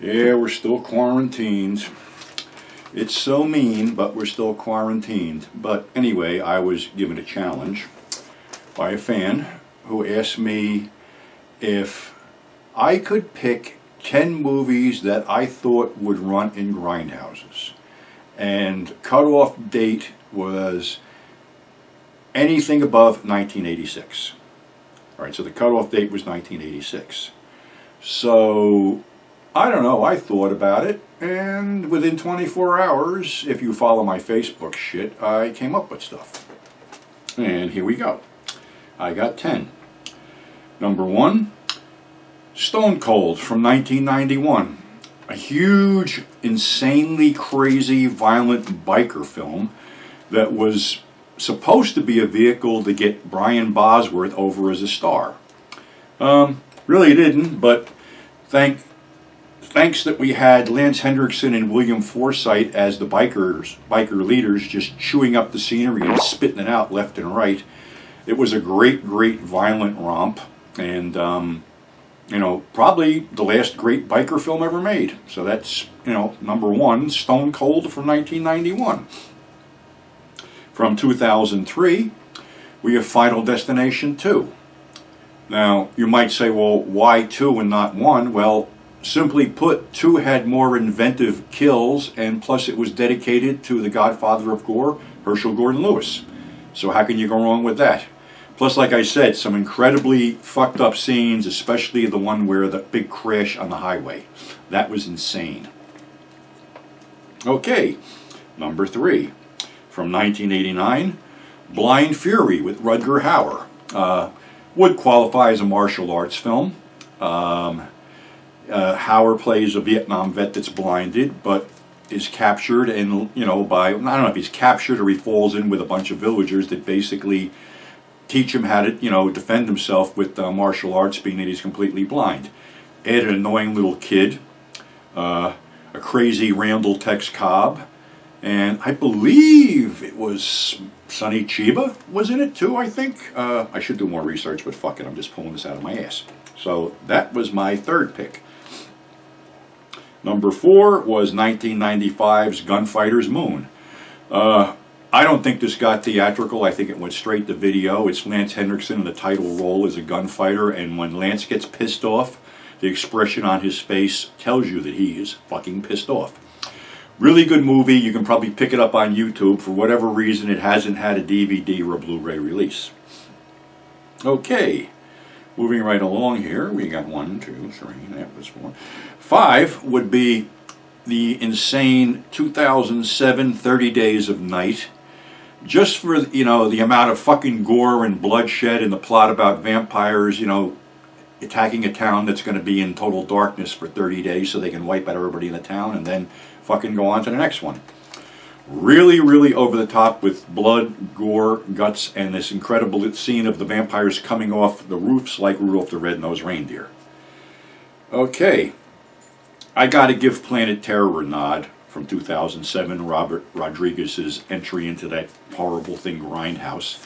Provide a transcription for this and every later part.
Yeah, we're still quarantined. It's so mean, but we're still quarantined. But anyway, I was given a challenge by a fan who asked me if I could pick 10 movies that I thought would run in grindhouses. And cutoff date was anything above 1986. All right, so the cutoff date was 1986. So, I don't know, I thought about it, and within 24 hours, if you follow my Facebook shit, I came up with stuff. And here we go. I got 10. Number 1, Stone Cold from 1991. A huge, insanely crazy, violent biker film that was supposed to be a vehicle to get Brian Bosworth over as a star. Really didn't, but thanks that we had Lance Henriksen and William Forsythe as the biker leaders, just chewing up the scenery and spitting it out left and right. It was a great violent romp, and probably the last great biker film ever made. So that's, number 1, Stone Cold from 1991. From 2003, we have Final Destination 2. Now, you might say, well, why 2 and not 1? Well, simply put, 2 had more inventive kills, and plus it was dedicated to the godfather of gore, Herschel Gordon Lewis. So how can you go wrong with that? Plus, like I said, some incredibly fucked up scenes, especially the one where the big crash on the highway. That was insane. Okay, number 3. From 1989, Blind Fury with Rutger Hauer. Would qualify as a martial arts film. Hauer plays a Vietnam vet that's blinded, but is captured and, by, I don't know if he's captured or he falls in with a bunch of villagers that basically teach him how to, defend himself with martial arts, being that he's completely blind. Add an annoying little kid, a crazy Randall Tex Cobb, and I believe it was Sonny Chiba was in it too, I think. I should do more research, but fuck it, I'm just pulling this out of my ass. So that was my 3rd pick. Number 4 was 1995's Gunfighters Moon. I don't think this got theatrical. I think it went straight to video. It's Lance Henriksen in the title role as a gunfighter, and when Lance gets pissed off, the expression on his face tells you that he is fucking pissed off. Really good movie. You can probably pick it up on YouTube. For whatever reason, it hasn't had a DVD or a Blu-ray release. Okay, moving right along here. We got 1, 2, 3, that was 4. 5 would be the insane 2007 30 Days of Night. Just for, the amount of fucking gore and bloodshed and the plot about vampires, attacking a town that's going to be in total darkness for 30 days so they can wipe out everybody in the town and then fucking go on to the next one. Really over the top with blood, gore, guts, and this incredible scene of the vampires coming off the roofs like Rudolph the Red-Nosed Reindeer. Okay, I gotta give Planet Terror a nod from 2007, Robert Rodriguez's entry into that horrible thing, Grindhouse.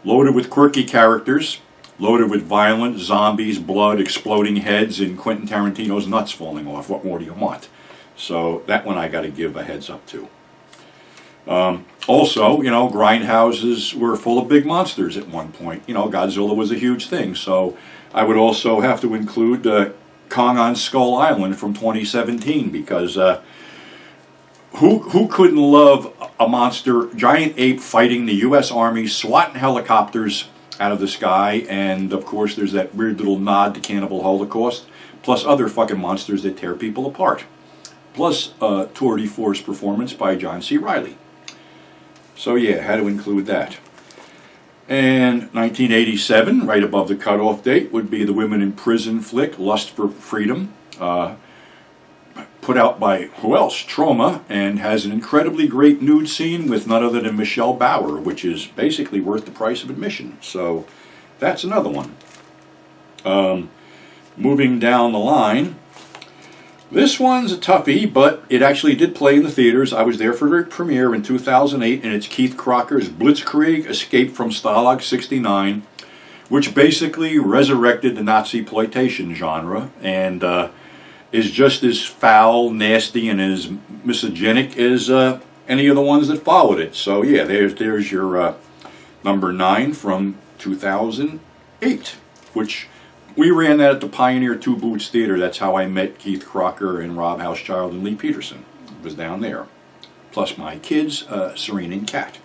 Loaded with quirky characters, loaded with violence, zombies, blood, exploding heads, and Quentin Tarantino's nuts falling off. What more do you want? So that one I got to give a heads up to. Also, grindhouses were full of big monsters at one point. Godzilla was a huge thing. So I would also have to include Kong on Skull Island from 2017, because who couldn't love a monster, giant ape fighting the U.S. Army, swatting helicopters out of the sky, and of course there's that weird little nod to Cannibal Holocaust, plus other fucking monsters that tear people apart. Plus a tour de force performance by John C. Reilly. So yeah, had to include that. And 1987, right above the cutoff date, would be the women in prison flick, Lust for Freedom. Put out by, who else? Troma, and has an incredibly great nude scene with none other than Michelle Bauer, which is basically worth the price of admission. So that's another one. Moving down the line, this one's a toughie, but it actually did play in the theaters. I was there for the premiere in 2008, and it's Keith Crocker's Blitzkrieg, Escape from Stalag 69, which basically resurrected the Nazi exploitation genre and is just as foul, nasty, and as misogynic as any of the ones that followed it. So yeah, there's your number 9 from 2008, which we ran that at the Pioneer Two Boots Theater. That's how I met Keith Crocker and Rob Housechild and Lee Peterson. It was down there. Plus my kids, Serene and Kat.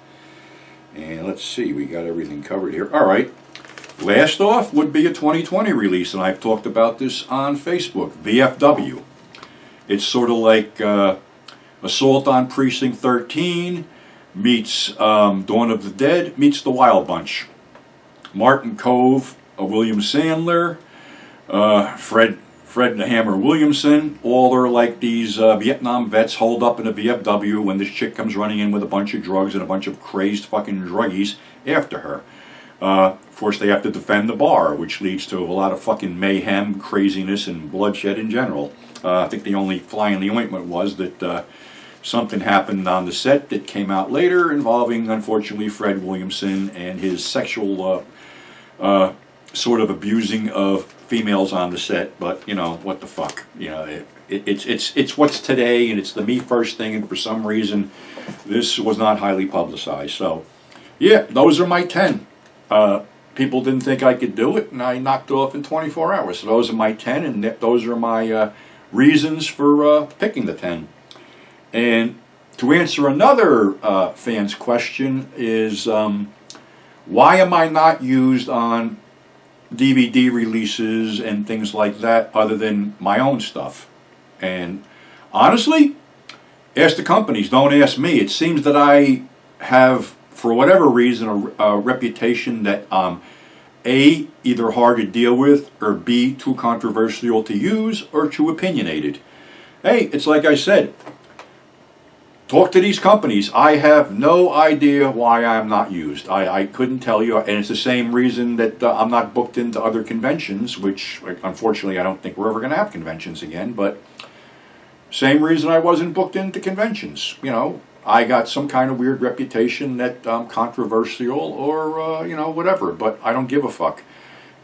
And let's see, we got everything covered here. All right. Last off would be a 2020 release, and I've talked about this on Facebook, VFW. It's sort of like Assault on Precinct 13 meets Dawn of the Dead meets The Wild Bunch. Martin Cove, William Sandler, Fred the Hammer Williamson, all are like these Vietnam vets holed up in a VFW when this chick comes running in with a bunch of drugs and a bunch of crazed fucking druggies after her. Of course, they have to defend the bar, which leads to a lot of fucking mayhem, craziness, and bloodshed in general. I think the only fly in the ointment was that something happened on the set that came out later involving, unfortunately, Fred Williamson and his sexual sort of abusing of females on the set. But, you know, what the fuck? You know, it's what's today, and it's the me first thing, and for some reason, this was not highly publicized. So, yeah, those are my 10. People didn't think I could do it, and I knocked it off in 24 hours. So those are my 10, and those are my reasons for picking the 10. And to answer another fan's question is, why am I not used on DVD releases and things like that other than my own stuff? And honestly, ask the companies, don't ask me. It seems that I have, for whatever reason, a reputation that A, either hard to deal with, or B, too controversial to use, or too opinionated. Hey, it's like I said, talk to these companies. I have no idea why I'm not used. I couldn't tell you, and it's the same reason that I'm not booked into other conventions, which, unfortunately, I don't think we're ever going to have conventions again, but same reason I wasn't booked into conventions. You know, I got some kind of weird reputation that I'm controversial or, you know, whatever, but I don't give a fuck.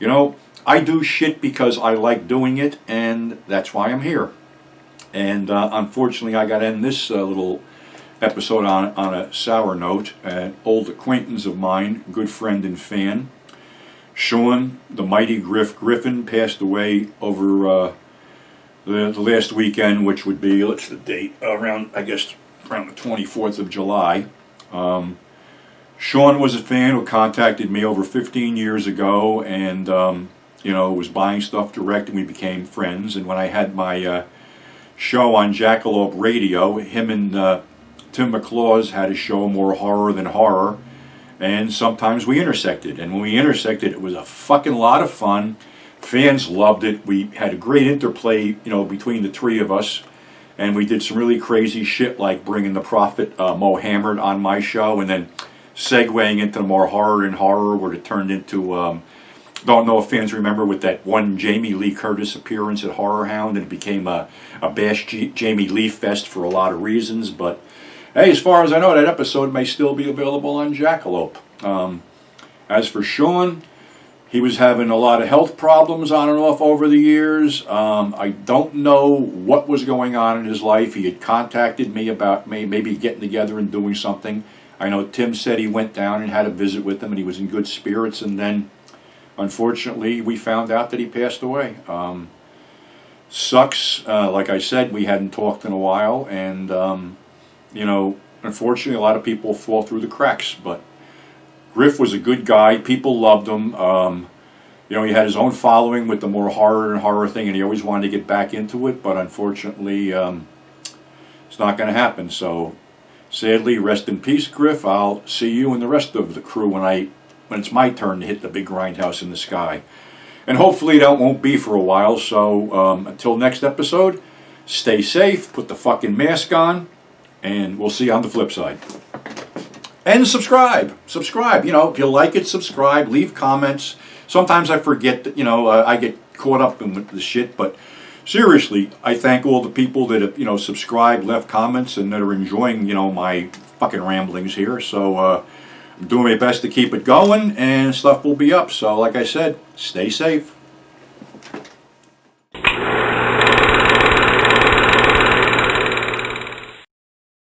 You know, I do shit because I like doing it, and that's why I'm here. And unfortunately, I got to end this little episode on a sour note. An old acquaintance of mine, good friend and fan, Sean, the mighty Griffin, passed away over the last weekend, which would be, what's the date, around the 24th of July. Sean was a fan who contacted me over 15 years ago, and you know, was buying stuff direct, and we became friends. And when I had my show on Jackalope Radio, him and Tim McClaws had a show, More Horror Than Horror, and sometimes we intersected. And when we intersected, it was a fucking lot of fun. Fans loved it. We had a great interplay, you know, between the three of us. And we did some really crazy shit, like bringing the Prophet Mohammed on my show, and then segueing into More Horror Than Horror, where it turned into, don't know if fans remember, with that one Jamie Lee Curtis appearance at Horror Hound, and it became a Bash Jamie Lee fest for a lot of reasons. But hey, as far as I know, that episode may still be available on Jackalope. As for Sean, he was having a lot of health problems on and off over the years. I don't know what was going on in his life. He had contacted me about maybe getting together and doing something. I know Tim said he went down and had a visit with him, and he was in good spirits, and then unfortunately we found out that he passed away. Sucks. Like I said, we hadn't talked in a while, and you know, unfortunately a lot of people fall through the cracks, but Griff was a good guy. People loved him. You know, he had his own following with the More Horror and Horror thing, and he always wanted to get back into it, but unfortunately, it's not going to happen. So, sadly, rest in peace, Griff. I'll see you and the rest of the crew when it's my turn to hit the big grindhouse in the sky. And hopefully that won't be for a while, so until next episode, stay safe, put the fucking mask on, and we'll see you on the flip side. And subscribe, you know, if you like it, subscribe, leave comments. Sometimes I forget that, you know, I get caught up in the shit, but seriously, I thank all the people that have, you know, subscribed, left comments, and that are enjoying, you know, my fucking ramblings here. So, I'm doing my best to keep it going, and stuff will be up. So like I said, stay safe.